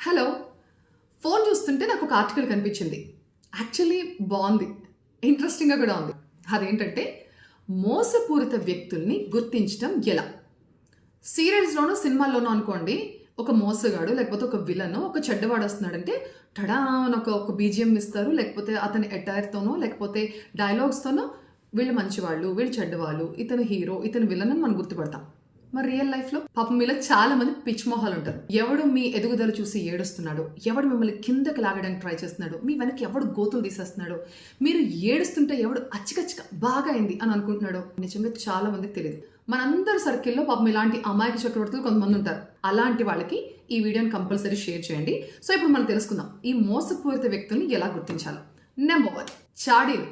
Hello. Phone చూస్తుంటే నాకు ఒక ఆర్టికల్ కనిపించింది. యాక్చువల్లీ బాగుంది, ఇంట్రెస్టింగ్గా కూడా ఉంది. అదేంటంటే మోసపూరిత వ్యక్తుల్ని గుర్తించడం ఎలా. సీరియల్స్లోనో సినిమాల్లోనో అనుకోండి, ఒక మోసగాడు లేకపోతే ఒక విలన్ ఒక చెడ్డవాడు వస్తున్నాడంటే టడా అని ఒక బీజిఎం ఇస్తారు, లేకపోతే అతని ఎటైర్తోనో లేకపోతే డైలాగ్స్తోనో వీళ్ళు మంచివాళ్ళు, వీళ్ళు చెడ్డవాళ్ళు, ఇతను హీరో, ఇతను విలన్ అని మనం గుర్తుపడతాం. మరి రియల్ లైఫ్లో పాపం మీలో చాలా మంది పిచ్ మొహాలు ఉంటారు. ఎవడు మీ ఎదుగుదల చూసి ఏడుస్తున్నాడు, ఎవడు మిమ్మల్ని కిందకి లాగడానికి ట్రై చేస్తున్నాడు, మీ వెనక్కి ఎవడు గోతులు తీసేస్తున్నాడు, మీరు ఏడుస్తుంటే ఎవడు అచ్చికచ్చిక బాగా అయింది అని అనుకుంటున్నాడో నిజంగా చాలా మందికి తెలియదు. మనందరి సర్కిల్లో పాపం ఇలాంటి అమాయక చక్రవర్తులు కొంతమంది ఉంటారు. అలాంటి వాళ్ళకి ఈ వీడియోని కంపల్సరీ షేర్ చేయండి. సో ఇప్పుడు మనం తెలుసుకుందాం ఈ మోసపూరిత వ్యక్తుల్ని ఎలా గుర్తించాలో. నెంబర్ 1, చాడీలు.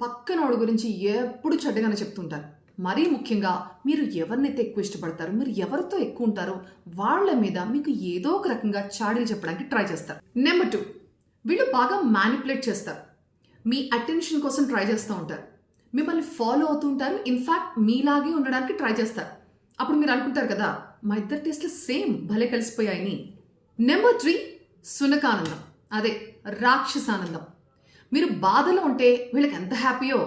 పక్కనోడు గురించి ఎప్పుడు చెడ్డగానే చెప్తుంటారు. మరీ ముఖ్యంగా మీరు ఎవరినైతే ఎక్కువ ఇష్టపడతారో, మీరు ఎవరితో ఎక్కువ ఉంటారో వాళ్ళ మీద మీకు ఏదో ఒక రకంగా చాడీలు చెప్పడానికి ట్రై చేస్తారు. నెంబర్ 2, వీళ్ళు బాగా మ్యానిపులేట్ చేస్తారు. మీ అటెన్షన్ కోసం ట్రై చేస్తూ ఉంటారు. మిమ్మల్ని ఫాలో అవుతూ ఉంటారు. ఇన్ఫ్యాక్ట్ మీలాగే ఉండడానికి ట్రై చేస్తారు. అప్పుడు మీరు అనుకుంటారు కదా, మా ఇద్దరు టేస్ట్లు సేమ్, భలే కలిసిపోయాయని. నెంబర్ 3, సునకానందం. అదే రాక్షసానందం. మీరు బాధలో ఉంటే వీళ్ళకి ఎంత హ్యాపీయో,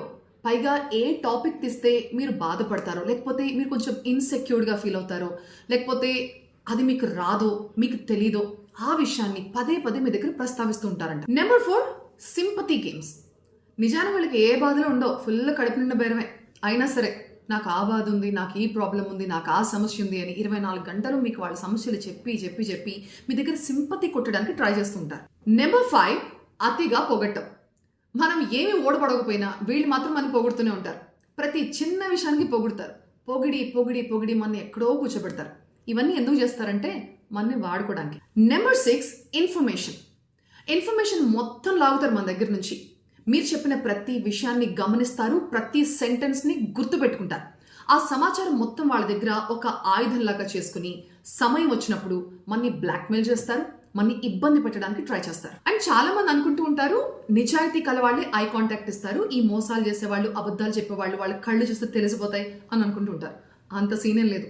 పైగా ఏ టాపిక్ తీస్తే మీరు బాధపడతారో, లేకపోతే మీరు కొంచెం ఇన్సెక్యూర్డ్గా ఫీల్ అవుతారో, లేకపోతే అది మీకు రాదో, మీకు తెలీదో ఆ విషయాన్ని పదే పదే మీ దగ్గర ప్రస్తావిస్తూ ఉంటారంట. Number 4, sympathy games. నిజానికి వాళ్ళకి ఏ బాధలు ఉండవు, ఫుల్ కడుపు నిండా బేరమే. అయినా సరే నాకు ఆ బాధ ఉంది, నాకు ఈ ప్రాబ్లం ఉంది, నాకు ఆ సమస్య ఉంది అని 24 గంటలు మీకు వాళ్ళ సమస్యలు చెప్పి చెప్పి చెప్పి మీ దగ్గర సింపతి కొట్టడానికి ట్రై చేస్తుంటారు. నెంబర్ 5, అతిగా పొగట్టం. మనం ఏమి ఓడపడకపోయినా వీళ్ళు మాత్రం మనం పొగుడుతూనే ఉంటారు. ప్రతి చిన్న విషయానికి పొగుడతారు. పొగిడి పొగిడి పొగిడి మన ఎక్కడో కూర్చోబెడతారు. ఇవన్నీ ఎందుకు చేస్తారంటే మనని వాడుకోవడానికి. నెంబర్ 6, ఇన్ఫర్మేషన్ మొత్తం లాగుతారు మన దగ్గర నుంచి. మీరు చెప్పిన ప్రతి విషయాన్ని గమనిస్తారు, ప్రతి సెంటెన్స్ని గుర్తుపెట్టుకుంటారు. ఆ సమాచారం మొత్తం వాళ్ళ దగ్గర ఒక ఆయుధంలాగా చేసుకుని సమయం వచ్చినప్పుడు మనని బ్లాక్మెయిల్ చేస్తారు, మనని ఇబ్బంది పెట్టడానికి ట్రై చేస్తారు. అండ్ చాలా మంది అనుకుంటూ ఉంటారు నిజాయితీ కలవాళ్ళే ఐ కాంటాక్ట్ ఇస్తారు, ఈ మోసాలు చేసేవాళ్ళు, అబద్ధాలు చెప్పేవాళ్ళు వాళ్ళ కళ్ళు చూస్తే తెలిసిపోతాయి అని అనుకుంటూ ఉంటారు. అంత సీనే లేదు.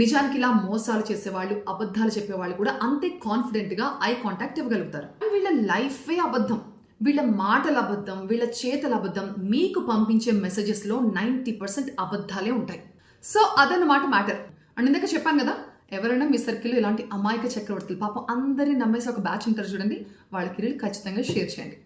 నిజానికి ఇలా మోసాలు చేసేవాళ్ళు, అబద్ధాలు చెప్పేవాళ్ళు కూడా అంతే కాన్ఫిడెంట్గా ఐ కాంటాక్ట్ ఇవ్వగలుగుతారు. వీళ్ళ లైఫే అబద్ధం, వీళ్ళ మాటల అబద్ధం, వీళ్ళ చేతల అబద్ధం. మీకు పంపించే మెసేజెస్లో 90% అబద్ధాలే ఉంటాయి. సో అదన్నమాట మ్యాటర్. అండ్ ఇందాక చెప్పాను కదా, ఎవరైనా మీ సర్కిల్లో ఇలాంటి అమాయక చక్రవర్తులు పాపం అందరినీ నమ్మేసి ఒక బ్యాచ్ ఉంటారు చూడండి, వాళ్ళకి ఖచ్చితంగా షేర్ చేయండి.